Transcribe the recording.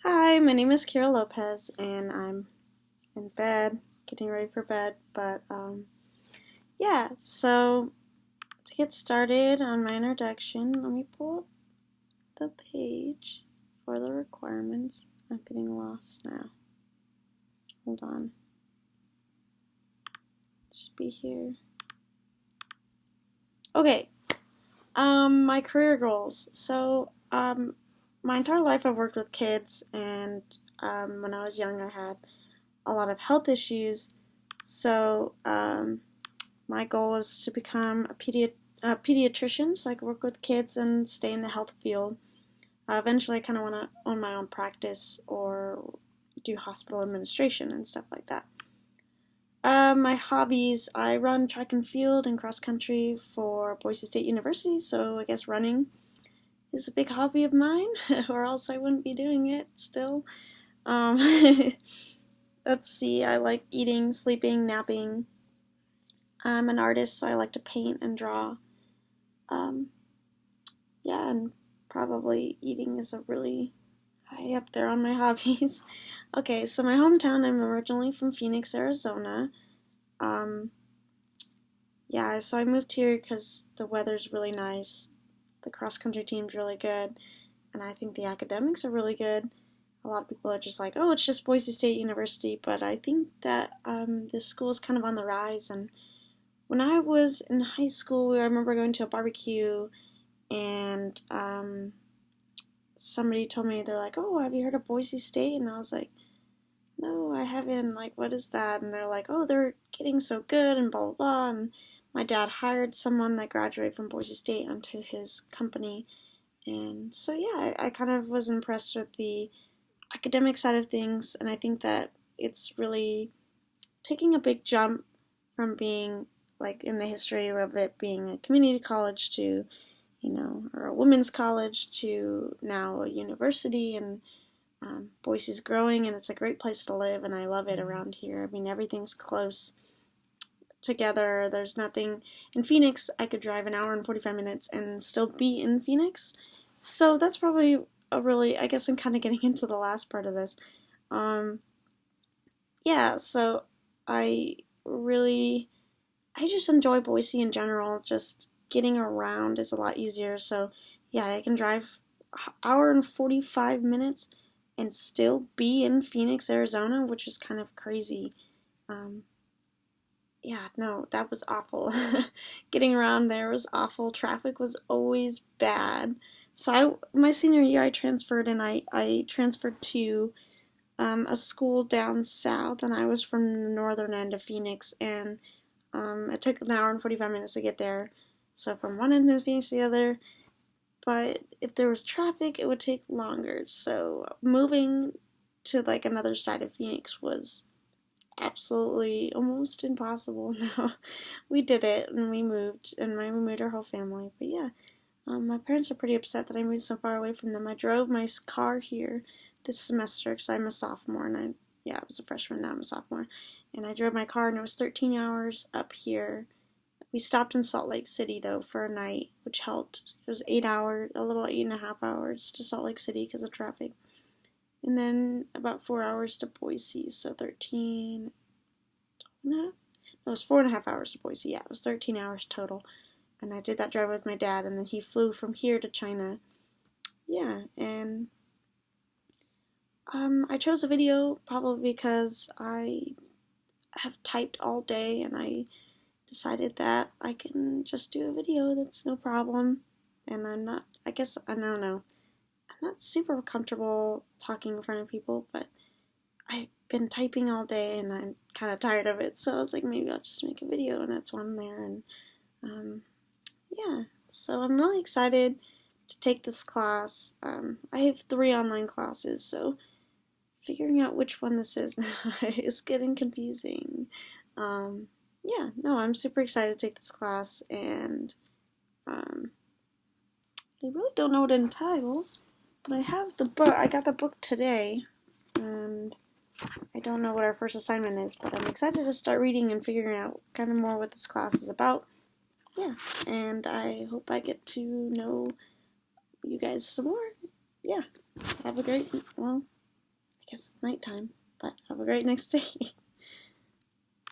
Hi, my name is Kira Lopez, and I'm in bed, getting ready for bed. Yeah, so to get started on my introduction, let me pull up the page for the requirements. I'm getting lost now. Hold on. It should be here. Okay. My career goals. My entire life I've worked with kids, and when I was young, I had a lot of health issues. My goal is to become a pediatrician so I can work with kids and stay in the health field. Eventually, I kind of want to own my own practice or do hospital administration and stuff like that. My hobbies, I run track and field and cross country for Boise State University, so I guess running is a big hobby of mine, or else I wouldn't be doing it still. Um, let's see, I like eating, sleeping, napping. I'm an artist, so I like to paint and draw. Um, yeah, and probably eating is a really high up there on my hobbies. Okay, so my hometown, I'm originally from Phoenix, Arizona. Um, yeah, so I moved here because the weather's really nice, the cross country team's really good, and I think the academics are really good. A lot of people are just like, oh, it's just Boise State University, but I think that this school is kind of on the rise. And when I was in high school, I remember going to a barbecue, and somebody told me, they're like, oh, have you heard of Boise State? And I was like, no, I haven't. Like, what is that? And they're like, oh, they're getting so good and blah, blah, blah. And my dad hired someone that graduated from Boise State onto his company. And so, yeah, I kind of was impressed with the academic side of things. And I think that it's really taking a big jump from being, like, in the history of it being a community college to, or a women's college to now a university. And Boise's growing, and it's a great place to live, and I love it around here. I mean, everything's close together. There's nothing in Phoenix. I could drive an hour and 45 minutes and still be in Phoenix. So that's probably I guess I'm kind of getting into the last part of this. Um, yeah, so I really, I just enjoy Boise in general. Just getting around is a lot easier. So yeah, I can drive an hour and 45 minutes and still be in Phoenix, Arizona, which is kind of crazy. Um, yeah, no, that was awful. Getting around there was awful. Traffic was always bad. My senior year, I transferred, and I transferred to a school down south, and I was from the northern end of Phoenix, and it took an hour and 45 minutes to get there. So from one end of Phoenix to the other, but if there was traffic, it would take longer. So moving to like another side of Phoenix was absolutely almost impossible. No, we did it, and we moved, and we moved our whole family. But yeah, my parents are pretty upset that I moved so far away from them. I drove my car here this semester because I'm a sophomore, and I was a freshman, now I'm a sophomore, and I drove my car, and it was 13 hours up here. We stopped in Salt Lake City, though, for a night, which helped. It was 8 hours, a little 8.5 hours to Salt Lake City because of traffic. And then about 4 hours to Boise, so 13 and a half? No, it was 4.5 hours to Boise. Yeah, it was 13 hours total. And I did that drive with my dad, and then he flew from here to China. Yeah, and I chose a video probably because I have typed all day, and I decided that I can just do a video. That's no problem. And I don't know, I'm not super comfortable talking in front of people, but I've been typing all day and I'm kind of tired of it, so I was like, maybe I'll just make a video, and that's one there. And yeah, so I'm really excited to take this class. I have 3 online classes, so figuring out which one this is is getting confusing. Yeah, no, I'm super excited to take this class, and I really don't know what it entitles, but I have the book. I got the book today, and I don't know what our first assignment is, but I'm excited to start reading and figuring out kind of more what this class is about. Yeah, and I hope I get to know you guys some more. Yeah, have a great, well, guess it's nighttime, but have a great next day.